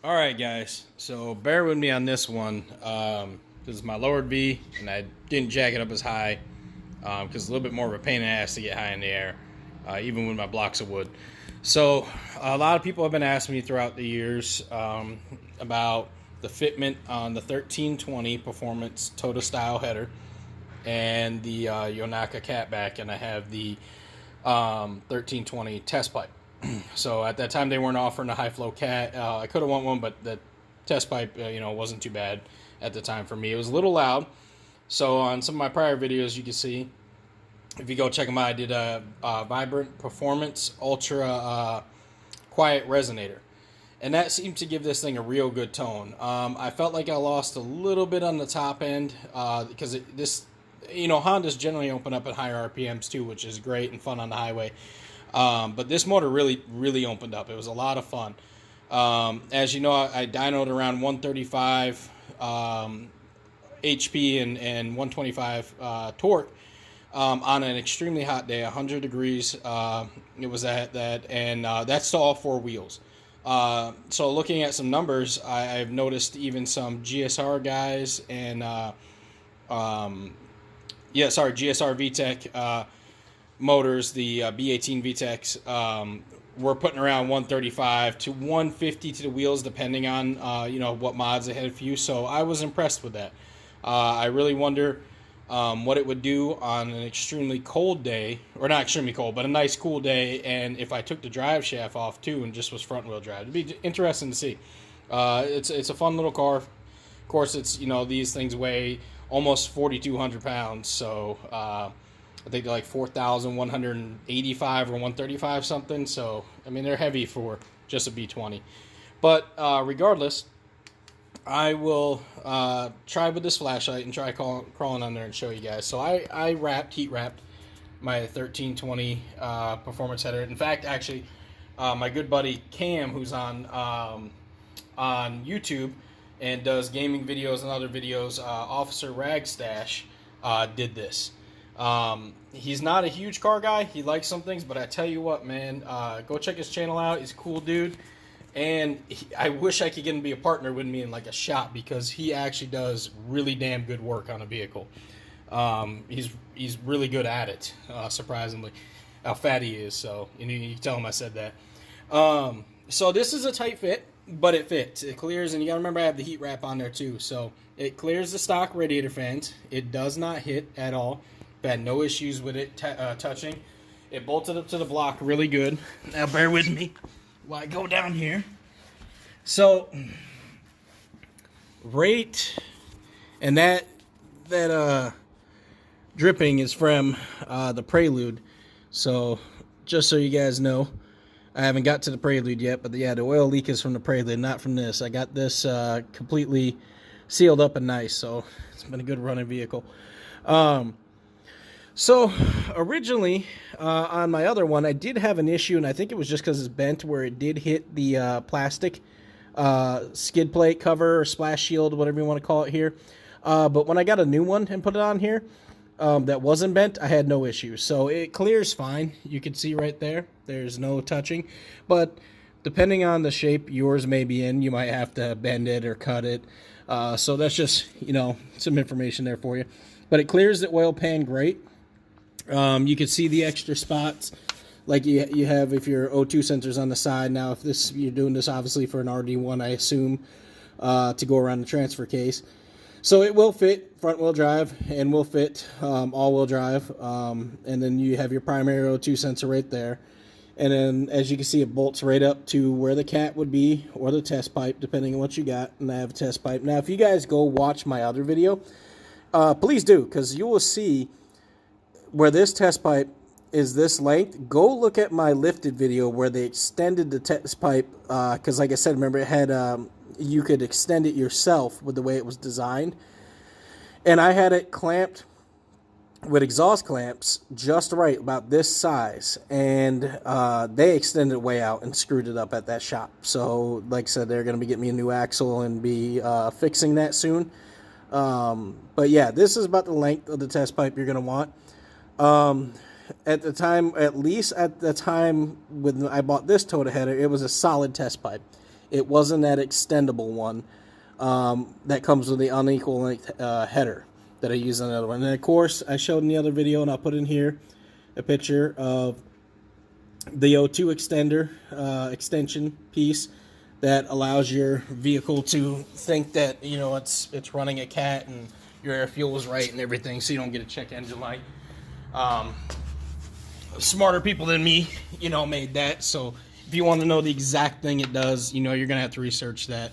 All right, guys. So bear with me on this one. This is my lowered V, and I didn't jack it up as high because it's a little bit more of a pain in the ass to get high in the air, even with my blocks of wood. So a lot of people have been asking me throughout the years about the fitment on the 1320 Performance Toda style header and the Yonaka catback, and I have the 1320 test pipe. So at that time they weren't offering a high flow cat. I could have won one, but the test pipe, wasn't too bad at the time for me. It was a little loud. So on some of my prior videos, you can see, if you go check them out, I did a Vibrant Performance Ultra Quiet Resonator. And that seemed to give this thing a real good tone. I felt like I lost a little bit on the top end because Hondas generally open up at higher RPMs too, which is great and fun on the highway. But this motor really opened up. It was a lot of fun. As you know, I dynoed around 135 HP and 125 torque on an extremely hot day, 100 degrees. It was at that, and that's to all four wheels. So looking at some numbers, I've noticed even some GSR guys and GSR VTEC motors, the B18 VTECs, we're putting around 135 to 150 to the wheels, depending on what mods they had for you. So I was impressed with that. I really wonder what it would do on an extremely cold day, or not extremely cold, but a nice cool day, and if I took the drive shaft off too and just was front wheel drive. It'd be interesting to see. It's a fun little car. Of course, it's these things weigh almost 4,200 pounds, so I think they're like 4,185 or 135 something. So, I mean, they're heavy for just a B20. But regardless, I will try with this flashlight and try crawling on there and show you guys. So I heat wrapped my 1320 performance header. In fact, actually, my good buddy Cam, who's on YouTube and does gaming videos and other videos, Officer Ragstash, did this. He's not a huge car guy. He likes some things, but I tell you what, man, go check his channel out. He's a cool dude, and I wish I could get him to be a partner with me in like a shop, because he actually does really damn good work on a vehicle. He's really good at it, surprisingly, how fat he is. So you can tell him I said that. So this is a tight fit, but it fits. It clears, and you gotta remember I have the heat wrap on there too. So it clears the stock radiator fans. It does not hit at all. Had no issues with it touching. It bolted up to the block really good. Now bear with me while I go down here. So and that dripping is from the Prelude. So just so you guys know, I haven't got to the Prelude yet, but yeah, the oil leak is from the Prelude, not from this. I got this completely sealed up and nice, so it's been a good running vehicle. So originally on my other one, I did have an issue, and I think it was just because it's bent, where it did hit the plastic skid plate cover or splash shield, whatever you want to call it here. But when I got a new one and put it on here that wasn't bent, I had no issues. So it clears fine. You can see right there, there's no touching. But depending on the shape yours may be in, you might have to bend it or cut it. So that's just, some information there for you. But it clears the oil pan great. You can see the extra spots like you have if your O2 sensors on the side. Now, if you're doing this obviously for an RD1, I assume, to go around the transfer case. So it will fit front wheel drive and will fit all wheel drive. And then you have your primary O2 sensor right there. And then as you can see, it bolts right up to where the cat would be, or the test pipe, depending on what you got. And I have a test pipe. Now, if you guys go watch my other video, please do, because you will see where this test pipe is this length. Go look at my lifted video where they extended the test pipe, because like I said, remember it had you could extend it yourself with the way it was designed, and I had it clamped with exhaust clamps just right, about this size, and they extended it way out and screwed it up at that shop. So like I said, they're going to be getting me a new axle and be fixing that soon. But yeah, this is about the length of the test pipe you're going to want. At the time, at least at the time when I bought this Toda header, it was a solid test pipe. it wasn't that extendable one that comes with the unequal length header that I use on the other one. And then, of course, I showed in the other video, and I'll put in here a picture of the O2 extender extension piece that allows your vehicle to think that, you know, it's running a cat and your air fuel is right and everything, so you don't get a check engine light. Smarter people than me, you know, made that. So if you want to know the exact thing it does, you know, you're gonna have to research that.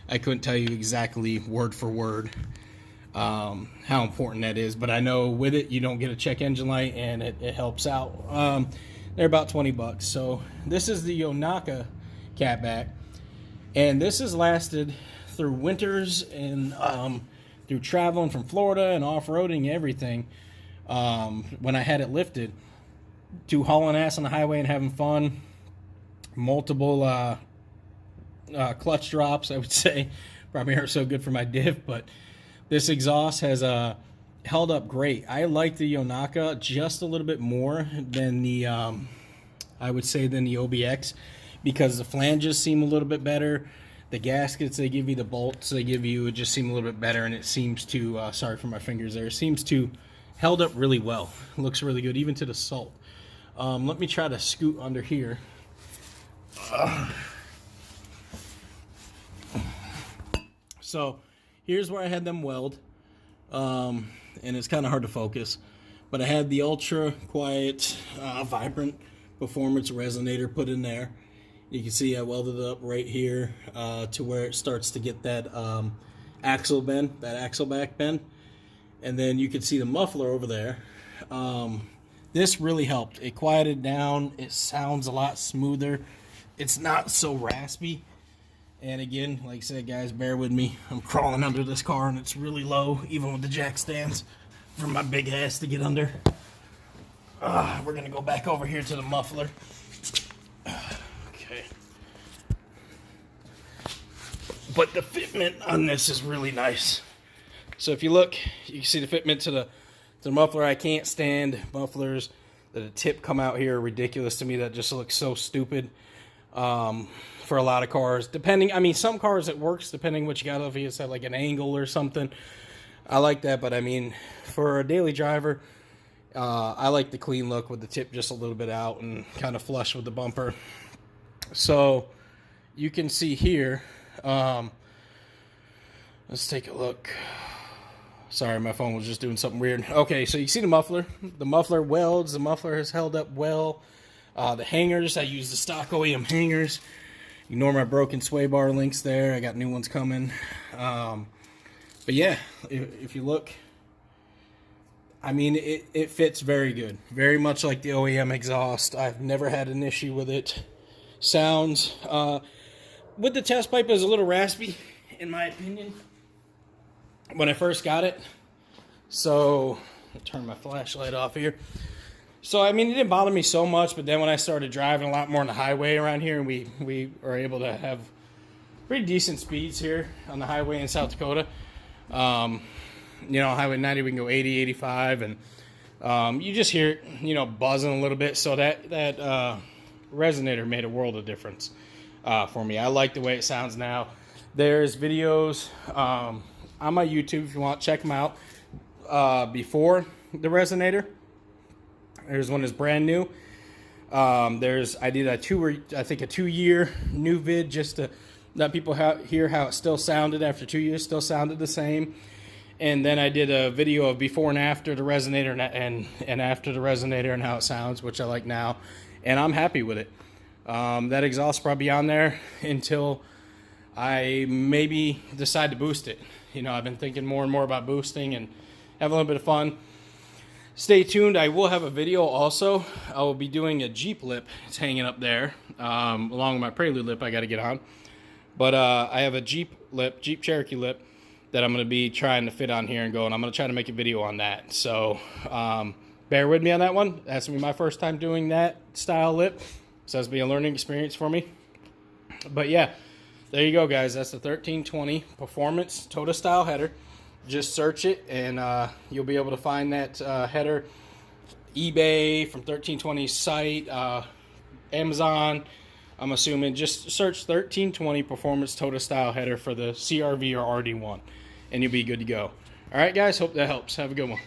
I couldn't tell you exactly word for word how important that is, but I know with it you don't get a check engine light, and it helps out. They're about 20 bucks. So this is the Yonaka catback, and this has lasted through winters and through traveling from Florida and off-roading, everything. When I had it lifted, to hauling ass on the highway and having fun, multiple clutch drops, I would say. Probably aren't so good for my diff, but this exhaust has held up great. I like the Yonaka just a little bit more than the, I would say, than the OBX, because the flanges seem a little bit better. The gaskets they give you, the bolts they give you, it just seem a little bit better, and it seems to, sorry for my fingers there, it seems to held up really well. It looks really good, even to the salt. Let me try to scoot under here. So here's where I had them weld, and it's kind of hard to focus, but I had the ultra quiet, vibrant performance resonator put in there. You can see I welded it up right here to where it starts to get that axle bend, that axle back bend, and then you can see the muffler over there. This really helped. It quieted down. It sounds a lot smoother. It's not so raspy. And again, like I said, guys, bear with me. I'm crawling under this car, and it's really low, even with the jack stands, for my big ass to get under. We're going to go back over here to the muffler. Okay. But the fitment on this is really nice. So if you look, you can see the fitment to the muffler. I can't stand mufflers that a tip come out here. Ridiculous to me. That just looks so stupid. For a lot of cars, depending, I mean, some cars it works depending what you got. If you set like an angle or something, I like that. But I mean, for a daily driver, I like the clean look with the tip just a little bit out and kind of flush with the bumper. So you can see here, let's take a look. Sorry, my phone was just doing something weird. Okay, so you see the muffler. The muffler welds. The muffler has held up well. The hangers, I use the stock OEM hangers. Ignore my broken sway bar links there. I got new ones coming. But yeah, if you look, I mean, it fits very good. Very much like the OEM exhaust. I've never had an issue with it. Sounds, with the test pipe, is a little raspy, in my opinion, when I first got it. So, I'll turn my flashlight off here. So, I mean, it didn't bother me so much, but then when I started driving a lot more on the highway around here, and we are able to have pretty decent speeds here on the highway in South Dakota. You know, Highway 90, we can go 80, 85, and you just hear it, you know, buzzing a little bit. So that resonator made a world of difference for me. I like the way it sounds now. There's videos on my YouTube, if you want, check them out, before the resonator. There's one that's brand new. I did a 2-year new vid just to let people hear how it still sounded after 2 years, still sounded the same. And then I did a video of before and after the resonator and after the resonator and how it sounds, which I like now. And I'm happy with it. That exhaust will probably be on there until I maybe decide to boost it. You know, I've been thinking more and more about boosting and have a little bit of fun. Stay tuned. I will have a video also. I will be doing a Jeep lip. It's hanging up there, along with my Prelude lip I got to get on. But I have a Jeep Cherokee lip that I'm going to be trying to fit on here and go, and I'm going to try to make a video on that. So bear with me on that one. That's going to be my first time doing that style lip. So that's going to be a learning experience for me. But yeah, there you go, guys. That's the 1320 Performance Toda style header. Just search it, and you'll be able to find that header. eBay, from 1320's site, Amazon, I'm assuming just search 1320 Performance Toda style header for the CRV or RD1, and you'll be good to go. All right, guys, hope that helps. Have a good one.